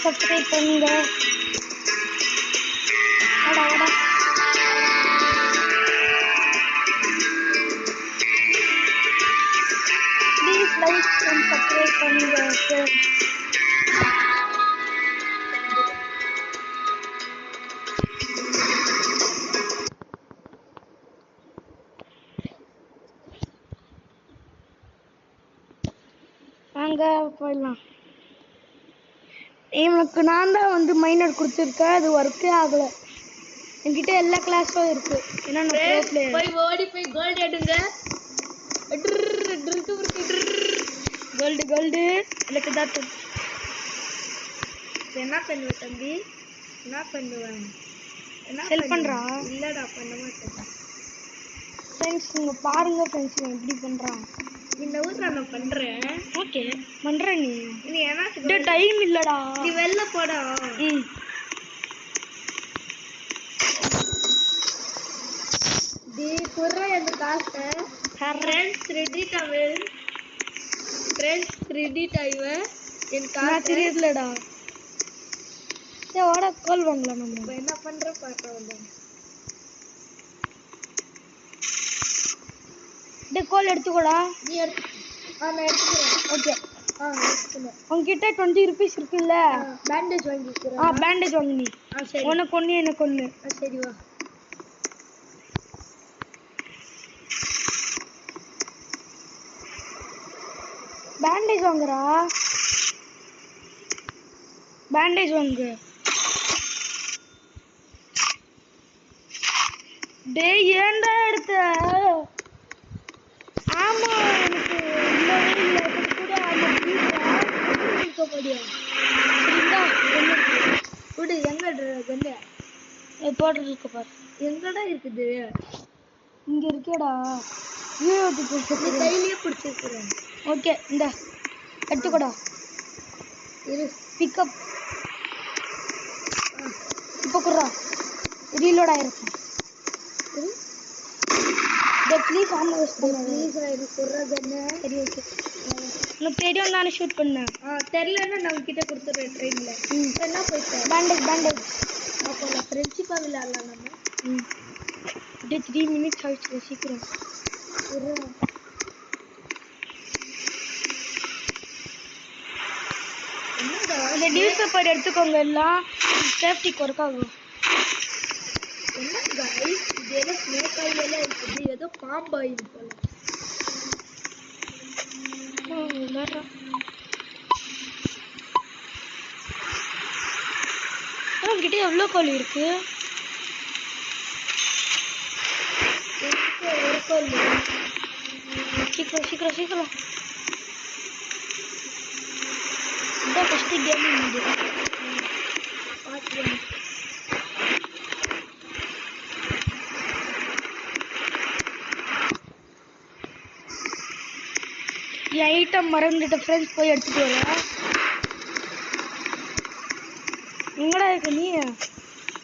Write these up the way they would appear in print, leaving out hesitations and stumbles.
Subscribe பண்ணுங்க. Please like and subscribe பண்ணுங்க. வாங்க போயிடலாம். இவனுக்கு நான் தான் வந்து மைனர் கொடுத்துருக்கேன், அது ஒர்க்கே ஆகலை. என்கிட்ட எல்லா கிளாஸும் இருக்கு. ஏன்னா போய் ஓடி போய் கோல்டு எடுங்க. கோல்டு கோல்டு எனக்கு தான். என்ன பண்ணுவ தம்பி? என்ன பண்ணுவேன்? என்ன ஹெல்ப் பண்றா? இல்லடா பண்ண மாட்டேன். ஃப்ரெண்ட்ஸ் நீங்க பாருங்க ஃப்ரெண்ட்ஸ் நான் எப்படி பண்றான். இந்த ஊர்ல நான் பண்றேன். ஓகே பண்ற நீ. நீ ஏன்னா டைம் இல்லடா. நீ வெளில போடா. டி குர்ரா இந்த காசை. ஃப்ரெண்ட்ஸ் ரெடிட் அவன். ஃப்ரெண்ட்ஸ் ரெடிட் ஆயிவன். என் காசு தெரியலடா. வாடா கால் வாங்கலாம் நம்ம. இப்போ என்ன பண்ற பாக்க வந்து. கால் எடுத்துக்கோடா. நீ எடுத்து. நான் எடுத்துக்கிறேன். ஓகே எடுத்துக்கிறேன். உங்ககிட்ட 20 rupees இருக்குல்ல? பேண்டேஜ் வாங்கிக்கிறேன். பேண்டேஜ் வாங்கு நீ. சரி. உனக்கு ஒண்ணு எனக்கு ஒண்ணு. சரி வா. பேண்டேஜ் வாங்குறா. பேண்டேஜ் வாங்கு. டேய் ஏன்டா எடுத்த? ஆமா எனக்கு இல்லவே இல்லை. கூட ஆமா இருக்க முடியும். சரிங்களா விடு. எங்க கண்ணு போட்டு இருக்க பாரு. எங்கடா இருக்குது? இங்க இருக்கேடா. கையிலேயே பிடிச்சிருக்கிறேன். ஓகே இந்த எடுத்துக்கோடா. இரு பிக்கப் இப்போ குறா ரீலோட் ஆயிருக்கும். ப்ளீஸ் ஆமா வேஸ்ட் பண்ணு. ப்ளீஸ் எனக்கு குறா கண்ணு. சரி ஓகே. உனக்கு தெரியும் தானே ஷூட் பண்ணேன். தெரியலன்னா நான் உங்ககிட்ட கொடுத்துட்றேன் ட்ரெயினில். என்ன போயிட்டேன். பேண்டேஜ் அப்போ நான் ஃப்ரெண்ட்ஷிப்பாக விளையாடலாம் நம்ம. அப்படியே 3 minutes ஆயிடுச்சு. சீக்கிரம் இந்த நியூஸ் பேப்பர் எடுத்துக்கோங்க. எல்லாம் சேஃப்டிக்கு ஒர்க் ஆகும். என்ன கைஸ் இது ஏதோ ஸ்னேக் ஆயில் எல்லாம் இருக்குது. ஏதோ பாம்பு ஆயில் போல. உங்ககிட்ட எவ்வளோ கோழி இருக்கு? ஒரு கோழி. சீக்கிரம் இதான் ஃபர்ஸ்ட் கேம். இது பார்த்து என் ஐட்டம் மறந்துட்ட ஃப்ரெண்ட்ஸ். போய் எடுத்துட்டு வரேன். எங்கடா இருக்க நீ?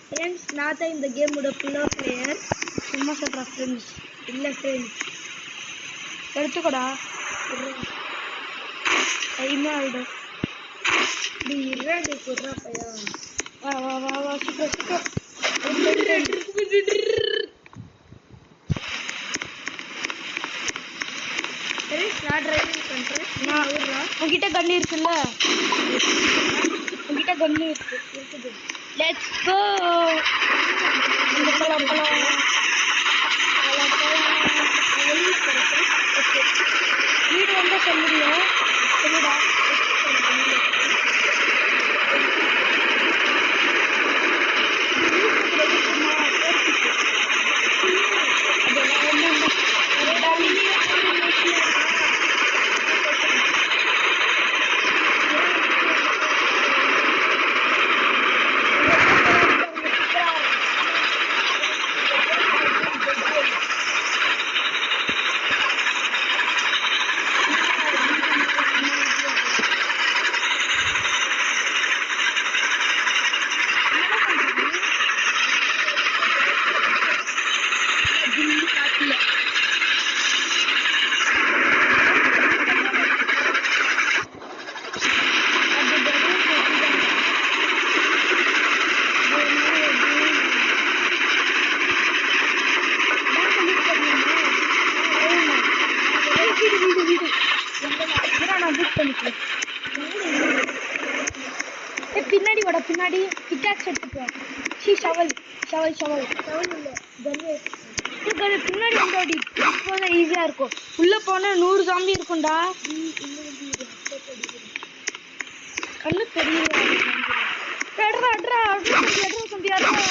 ஃப்ரெண்ட்ஸ் நான் தான் இந்த கேமோட ஃபுல்லாக பிளேயர். சும்மா சொல்கிறா ஃப்ரெண்ட்ஸ். இல்லை ஃப்ரெண்ட்ஸ் எடுத்துக்கோடா. டைமே ஆகிடும். நீ இருறாடி குர்ரா பையா. வா சீக்கிரம். நான் டிரைவிங் பண்ணுறேன். நான் விடுறா. உங்ககிட்ட கன்று இருக்குல்ல? உங்ககிட்ட கன்று இருக்குது. Let's go. வீடு வந்தா சொல்லுங்க. சொல்லுடா. வீட்டுல. பின்னாடி வாடா, பின்னாடி பிக்காக்ஸ் எடுத்துட்டு வா. ஷவல் ஷவல் ஷவல் சவுண்ட் இல்ல கன்னு பின்னாடி வந்தாடி. இப்போதான் ஈஸியா இருக்கும். உள்ள போனா 100 ஜாம்பி இருக்கும்டா. கண்ணு தெரியல. அட்ரா அட்ரா அட்ரா தம்பி அட்ரா.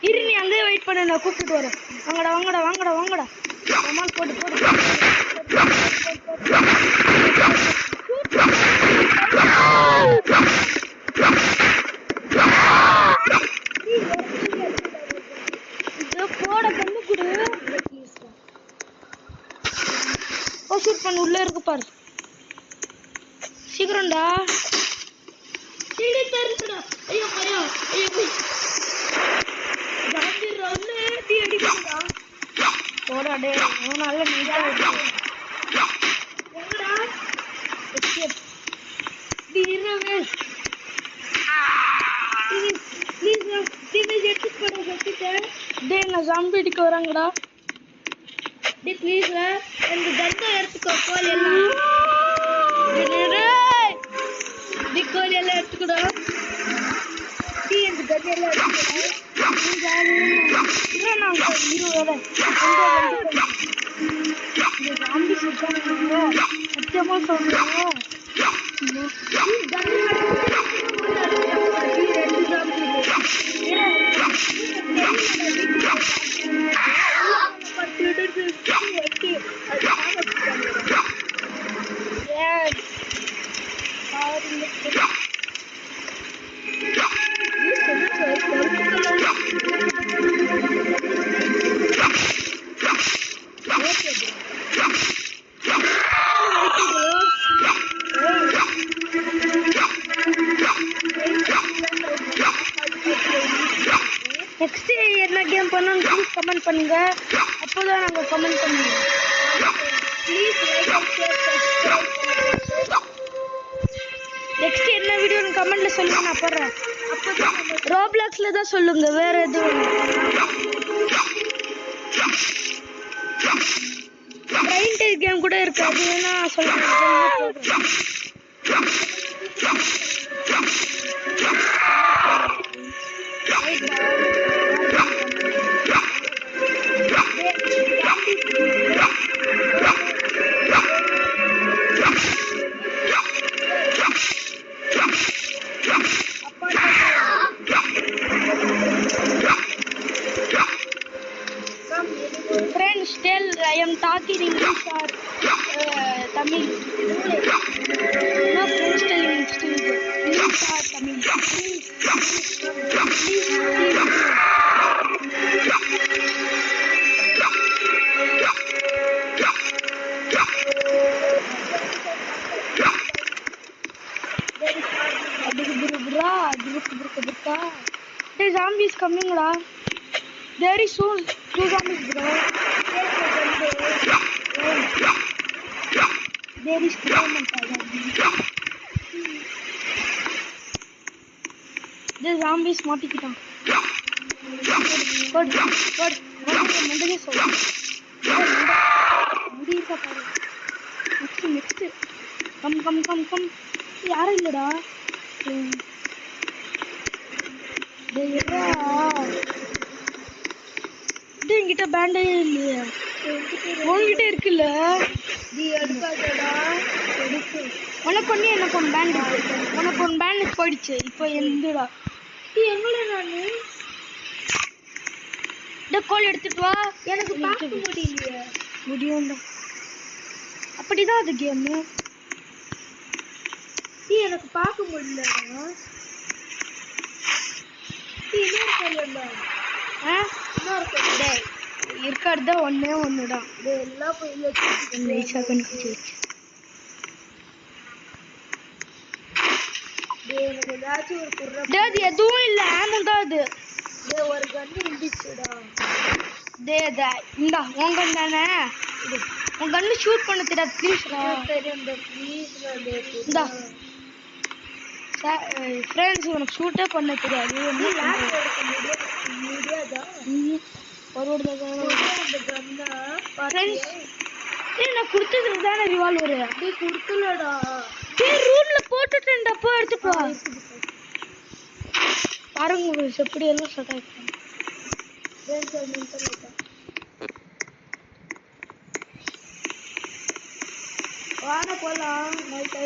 இரு, நீ அங்கேயே வெயிட் பண்ணு, நான் கூப்பிட்டு வரேன். வாங்கடா வாங்கடா வாங்கடா வாங்கடா. கமால் போட்டு போட்டு போட கண்ணு குடு. ஷூட் பண்ண உள்ள இருக்கு பாரு. சீக்கிரம்டா. ஐயோ ஐயோ ஐயோ ஜாம்பி ரவுண்ட் டீ அடிக்குதுடா. போடா டே, நல்ல நீட்டா இருக்கு. எங்கடா எஸ்கேப் தீரவே. ப்ளீஸ் எடுத்து போட வச்சிட்டேன். டேய், நான் ஜாம்பி அடிக்க வராங்கடா. டேய் ப்ளீஸ் எனக்கு கன்னை எடுத்துக்கோ. கோல் எல்லாம் கோல் எல்லாம் எடுத்துக்கூடா. டீ எனக்கு கன் எல்லாம் எடுத்துக்கூடா. சத்தியமா சொல்றேன். நெக்ஸ்ட் என்ன கேம் பண்ணணும் ப்ளீஸ் கமெண்ட் பண்ணுங்க. அப்போதான் நாங்க கமெண்ட் பண்ணுவோம். Please like and share subscribe. Next என்ன வீடியோன்னு கமெண்ட்ல சொல்லுங்க, நான் போடுறேன். அப்பதான் ரோப்ளாக்ஸ்ல தான் சொல்லுங்க, வேற எதுவும் ட்ரெயின் டேக் கேம் கூட இருக்கு, அது வேணா சொல்லுங்க. Friends, tell I am talking English or Tamil. No, friends, tell English or Tamil. Please. There zombies coming, la. There is soon 2 zombies, bro. There is the zombies மாட்டிக்கிட்டான். மண்டலே சொல்லு. முடியிருக்கா பாரு. Next come. யாரும் இல்லடா. என்கிட்ட பேண்டே இல்லையா? உன்கிட்ட இருக்குல்ல? நீ எடுக்காதடா. உனக்கு ஒண்ணு எனக்கு ஒன்று பேண்ட் இருக்கு. உனக்கு ஒன்று பேண்ட் போயிடுச்சு. இப்போ எந்தடா எங்கடா நானு இந்த கோல் எடுத்துட்டு வா. எனக்கு பார்க்க முடியலையே. முடியும்டா. அப்படிதான் அது கேமு. எனக்கு பார்க்க முடியலடா. இன்னொரு கோல்டா. இருக்கிறது ஒன்னே ஒண்ணுதான். எல்லாம் போய் எதுவும் இல்ல, ஆமும் தான் அது. ஒரு கண்ணு இருந்துச்சுடா. இந்தா உன் கண் தானே. உன் கண்ணு ஷூட் பண்ண தெரியாது. ப்ளீஸ்டா. இந்தா ஃப்ரெண்ட்ஸ், உனக்கு ஷூட்டே பண்ண தெரியாது. ஒரு இந்த கன்னா ஃப்ரெண்ட்ஸ் நான் கொடுத்ததுல தானே ரிவால்வர் அப்படியே கொடுக்கலடா. ரூம்ல போட்டுட்டேன்டா, போய் எடுத்துட்டு வா. பாருங்க எப்படி எல்லாம் ஸ்டார்ட் ஆயிடுச்சு. வாங்க போலாம்.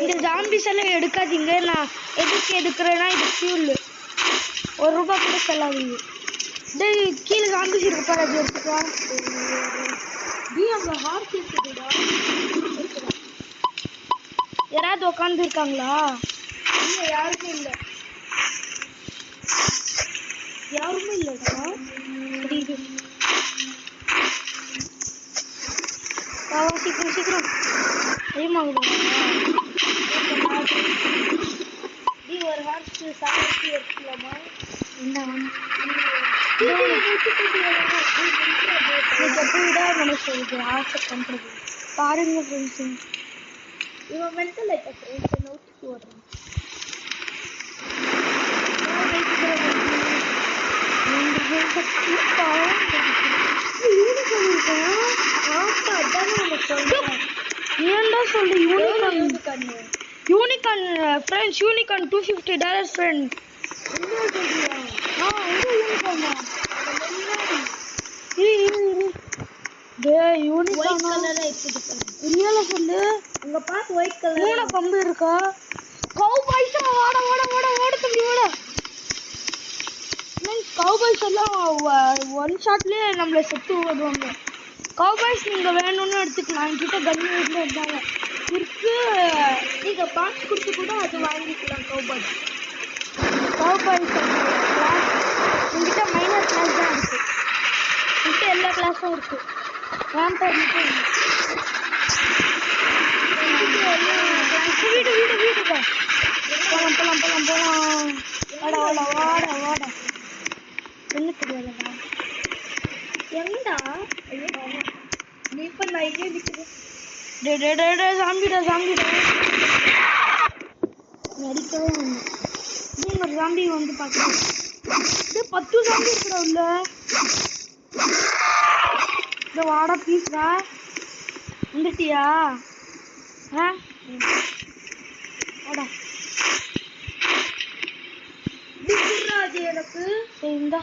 இந்த ஜாம்பிஸ் எல்லாம் எடுக்காதீங்க. நான் எதுக்கு எடுக்கிறேன்னா இது ஃபியூல். ₹1 கூட செல்லாதீங்க. டேய் கீழே ஜாம்பிஸ் இருக்கு பாரு, அது எடுத்துக்கா. அங்க ஹார்ஸ் இருக்குதுடா. யாராவது உட்காந்து இருக்காங்களா? இல்ல யாருமே இல்ல. யாருமே இல்லடா. சரி சீக்கிரம் சீக்கிரம் டைம் ஆகுது. ஒரு ஹார்ஸ் சாப்பிட்டு எடுக்கலாமா? பண்றது பாருங்க ஃப்ரெண்ட்ஸ். இவன் மென்டல் லைக் ஃப்ரெண்ட்ஸ் நோட்டிக்கு வர்றான். ஏன்டா சொல்லு unicorn friends, unicorn $250 friend. Unicorn கலரா இருக்குது. இல்ல சொல்லு, அங்க பாத்து ஒயிட் கலர் மூணு கம்பு இருக்கா? கவுபாய்ஸ் ஓட ஓட ஓட ஓட தம்பி ஓட. மீன்ஸ் கவுபாய்ஸ் எல்லாம் ஒன் ஷாட்லயே நம்மள செத்து ஓடுவாங்க. கவுபாய்ஸ் நீங்க வேணும்னு எடுத்துக்கலாம். என்கிட்ட கன் வீட்ல இருந்தாங்க இருக்கு. நீங்க பாக்ஸ் கொடுத்து கூட அது வாங்கிக்கலாம். கவுபாய்ஸ் என்கிட்ட மைனர் கிளாஸ் தான் இருக்கு. என்கிட்ட எல்லா கிளாஸும் இருக்கு. ரேம்பர் மட்டும் வீடு வீடு வீடு போலாம் போலாம் போலாம் போலாம். வாடா வாடா வாடா வாடா. என்ன தெரியாதா எங்கடா? நீ இப்ப நான் இங்கே நிக்கிறேன். ஜாம்பிடா ஜாம்பிடா நடிக்கவே வந்து ஒரு ஜாம்பி வந்து பார்க்கலாம். 10 ஜாம்பி இருக்குடா உள்ள. இந்த வாடா பீஸ்டா வந்துட்டியா? வாடா அது எனக்கு இந்தா.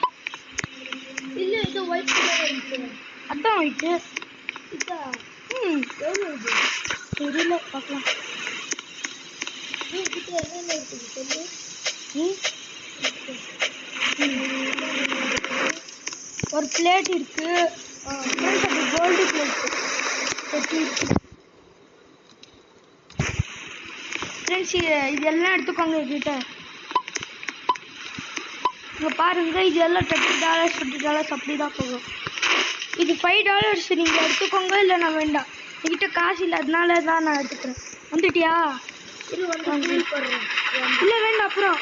இல்ல இது ஒயிட் கலர் இருக்கு. அதான் ஒயிட்டு இதா. எவ்வளோ இது தெரியல, பார்க்கலாம். கிட்ட என்ன இருக்குது சொல்லு. ஒரு பிளேட் இருக்கு. கோல்டு பிளேட் இருக்கு. ஃப்ரெண்ட்ஸ் இதெல்லாம் எடுத்துக்கோங்க என்கிட்ட. இங்கே பாருங்க, இது எல்லாம் $30 $50 அப்படி தான் போகும். இது $5 நீங்கள் எடுத்துக்கோங்க, இல்லை நான் வேண்டாம். என்கிட்ட காசு இல்லை, அதனால தான் நான் எடுத்துக்கிறேன். வந்துட்டியா? இல்லை வேண்டாம். அப்புறம்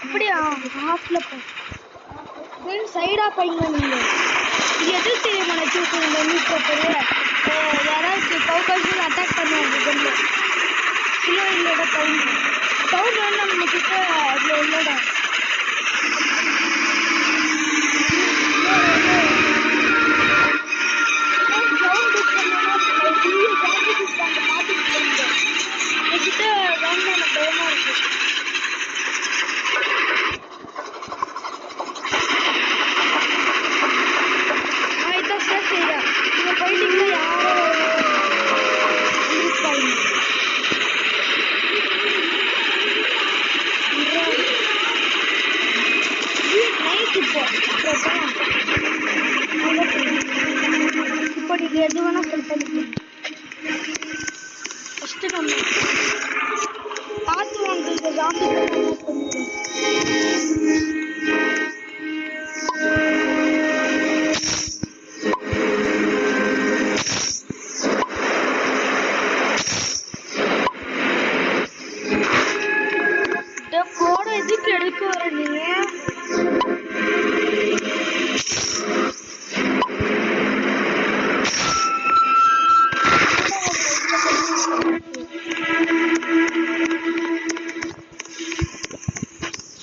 அப்படியா? ஹாஃப்ல சைடா பைங்க. நீங்க இது எது தெரியுமா நினைச்சிருக்கீங்க? நியூஸ் பேப்பர் யாராவது கவுகாசியில் அட்டாக் பண்ணுவாங்க. கல்ல இல்லை இல்லைடா பவுண்ட் பவுண்ட் வந்து நம்ம கிட்ட அதில் இல்லைடா. என்கிட்ட வேண்டாம், பயமா இருக்கு. இப்போ நீங்க எது வேணா சொல்லிட்டு ஃபர்ஸ்ட் நம்ம பார்த்து வாங்க. இந்த ஜாம்பி எதுக்கு எடுக்க வர நீங்க?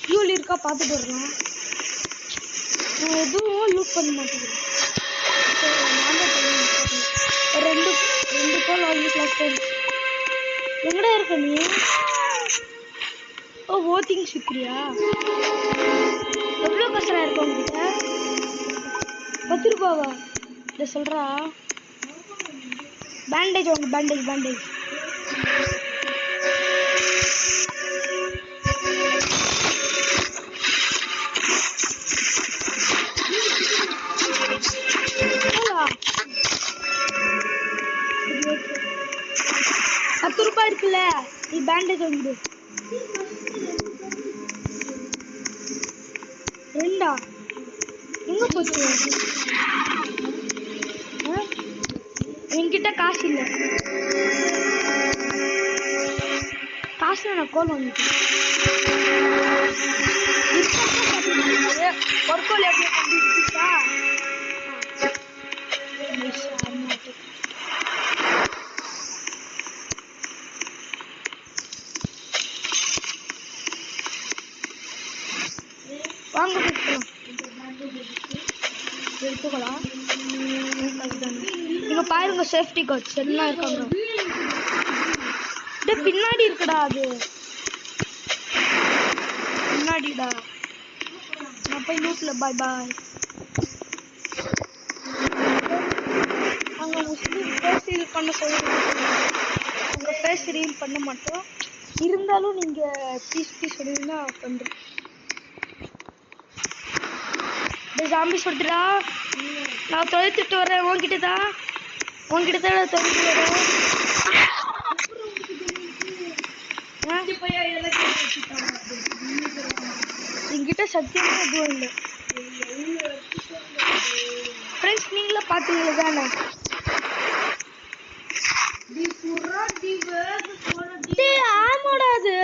ஃபியூல் இருக்கா பார்த்துட்டு வரலாம். நான் எதுவும் லூட் பண்ண மாட்டேங்கிறேன். ரெண்டு கால் வாங்கி கிளாஸ் எங்கடா இருக்க நீ? ஓ ஓட்டிங் சிக்கிறியா? எவ்வளோ கசரா இருக்க உங்ககிட்ட? 10 ரூபாவா? இதை சொல்றா. பேண்டேஜ் வாங்க, பேண்டேஜ் பேண்டேஜ். இருக்குல்ல, நீ பேண்டேஜ் வாங்கிடு. 2 எங்க போச்சு? என்கிட்ட காசு இல்லை. காசு நான் கோல் வாங்கிட்டேன். ஒரு கோல் எப்படி கண்டுபிடிச்சா? வாங்க எடுத்துக்கலாம். நீங்க பாருங்க, சேஃப்டி கார்ட்ஸ் எல்லாம் இருக்காங்க. பின்னாடி இருக்குடா, அது பின்னாடிடா. நான் போய் லூட்ல பாய் பாய். அங்க முஸ்லீம் ஃபேஸ் ரீல் பண்ண சொல்லுங்க. உங்க ஃபேஸ் ரீல் பண்ண மாட்டோம், இருந்தாலும் நீங்க ப்ளீஸ் சொல்லிருந்தா பண்றேன். ஜாம்பி சொல்றா, நான் தொலைத்துட்டு வரேன். உன்கிட்ட தான் தொலைத்து வரேன். என்கிட்ட சத்தியமா எதுவும் இல்லை ஃப்ரெண்ட்ஸ். நீங்களே பார்த்தீங்களே தானே. ஆமாடா, அது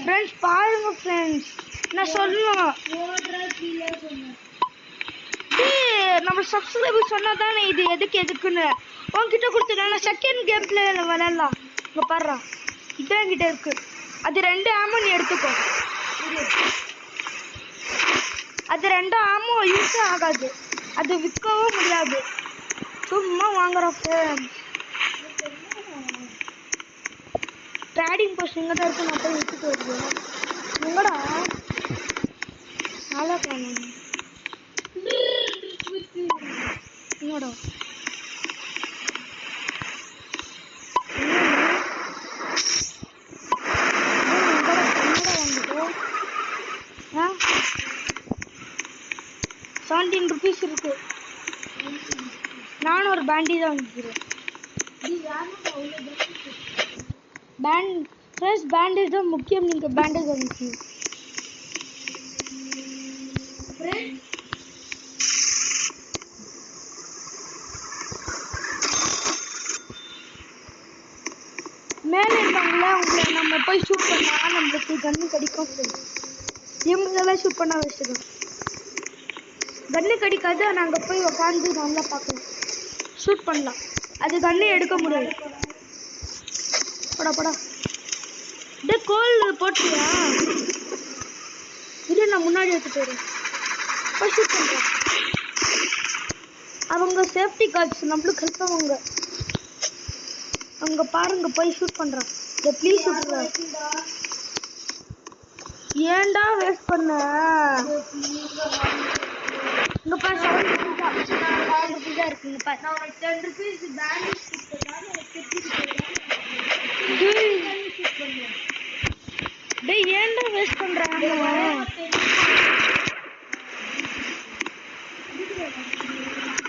ஃப்ரெண்ட்ஸ் பாருங்க ஃப்ரெண்ட்ஸ், நான் சொல்லணும். நம்ம சப்ஸ்கிரைபர் சொன்னா தானே இது எதுக்குன்னு. உன்கிட்ட கொடுத்துருக்கேன். நான் செகண்ட் கேம் பிளேல விளையாடலாம். இங்க பாருடா, இதான் என்கிட்ட இருக்கு. அது 2 ஆமோ நீ எடுத்துக்கோ. அது 2 ஆமோ யூஸ் ஆகாது, அது விற்கவும் முடியாது, சும்மா வாங்குற ஃப்ரெண்ட்ஸ். ட்ரேடிங் போஸ்ட் எங்கே தான் இருக்கு, நான் போய் விட்டுட்டு வருவேன். எங்கடா நல்லா காணும். என்னடா ₹17 இருக்கு. நானும் ஒரு பேண்டேஜ் தான் வாங்கிக்கிறேன். பேண்டேஜ் தான் முக்கியம். நீங்க பேண்டேஜ் வாங்கிக்கணும். மேலே இருக்காங்களா, உங்களை நம்ம போய் ஷூட் பண்ணா நம்மளுக்கு கன்னு கிடைக்கும். இவங்களெல்லாம் ஷூட் பண்ண வச்சுக்கோங்க. கன்னு கிடைக்காது, நாங்கள் போய் உட்காந்து நல்லா பார்க்கலாம், ஷூட் பண்ணலாம். அது கன்னு எடுக்க முடியாது. படா கோல் போட்டியா? இது நான் முன்னாடி எடுத்துட்டு வரேன். போய் ஷூட் பண்ணுறேன். அவங்க சேஃப்டி கார்ட்ஸ் நம்மளுக்கு ஹெல்ப் ஆவாங்க. அங்கே பாருங்க, போய் ஷூட் பண்ணுறான். Please shoot. ஏன்டா வேஸ்ட் பண்ண? இங்க பாரு, ₹7 தான் இருக்குங்க பாரு. நான் உனக்கு ₹10 பேலன்ஸ் கொடுத்ததால டேய் ஏன்டா வேஸ்ட் பண்றாங்க?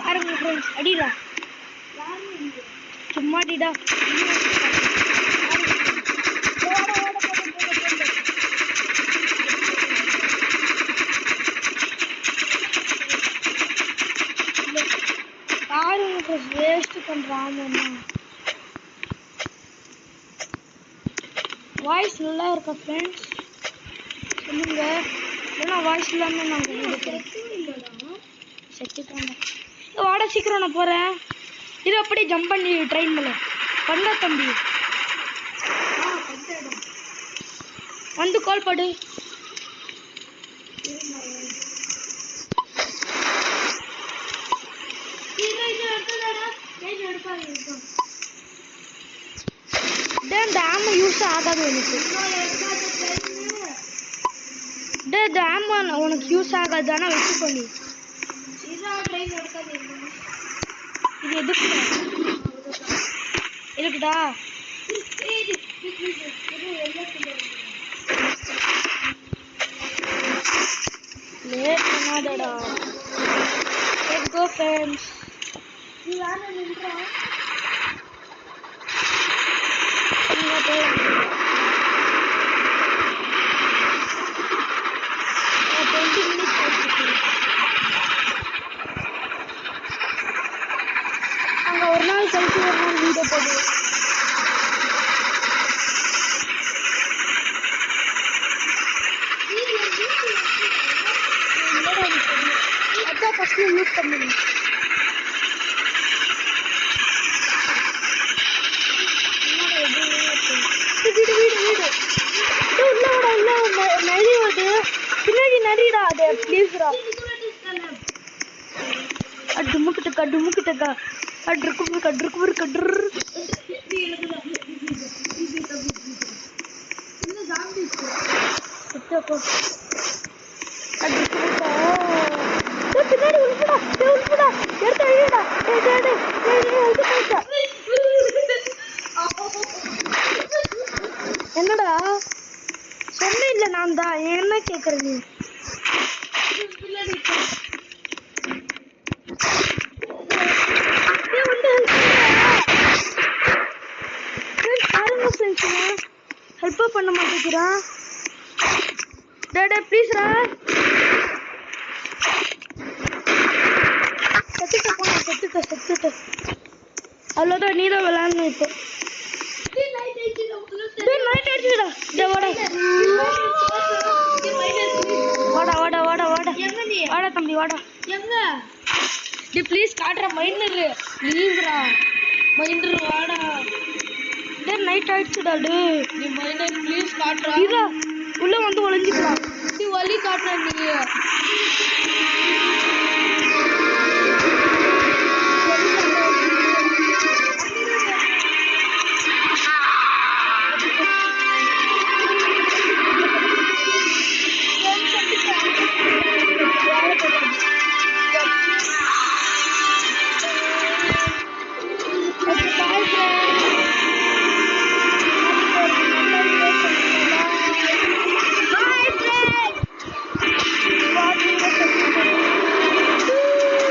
பாருங்க ஃப்ரெண்ட்ஸ், அடிடா சும்மா அடிடா. பாருங்க வேஸ்ட் பண்றாங்க. வாய்ஸ் நல்லா இருக்கா ஃப்ரெண்ட்ஸ் சொல்லுங்க. ஏன்னா வாய்ஸ் இல்லாம நான் செத்துட்டேன். வாட சீக்கிரம் நான் போறேன். இது அப்படியே ஜம்ப் பண்ணி ட்ரெயின் பண்ண பண்ணா தம்பி வந்து கால் படு. இந்த ஆமை யூஸ் ஆகாது எனக்கு. இந்த ஆமை உனக்கு யூஸ் ஆகாது. ஆனால் வச்சுக்கொள்ளி. இது எதுக்கு இருக்குடா? லேட் பண்ணாதடா. Let's go friends. நீ யாரை நின்றா? அங்க ஒரு நாள் கழிச்சு ஒரு நாள் வீடியோ போடு. அதான் ஃபர்ஸ்ட் யூஸ் பண்ணுங்க. வீடு வீடு வீடு உள்ள நரி வருது பின்னாடி. நரிடா அது ப்ளீஸ்ரா. டுமுக்கிட்டக்கா டுமுக்கிட்டக்கா கட்ருக்கு கட்ருக்கு கட்ரு. பின்னாடி உள்படா உள்படா எடுத்து அழியடா. என்னடா சொன்ன இல்ல நான் தான் என்ன கேக்குற நீ? ஹெல்ப் பண்ண மாட்டேங்கிறான். டேடே ப்ளீஸ்ரா. செத்துட்ட. அவ்வளோதான். நீ தான் விளையாடணும் இப்போ. நைட் ஆயிடுச்சுடா. வாடா வாடா தம்பி வாடா. டி ப்ளீஸ் காட்ற மைண்டரு ப்ளீஸ்ரா. மைண்டர் வாடா. டே நைட் ஆயிடுச்சுடா. டே நீ மைண்டர் ப்ளீஸ் காட்றா. இதா உள்ள வந்து ஒளிஞ்சிக்கலாம். நீ வலி காட்ற. நீ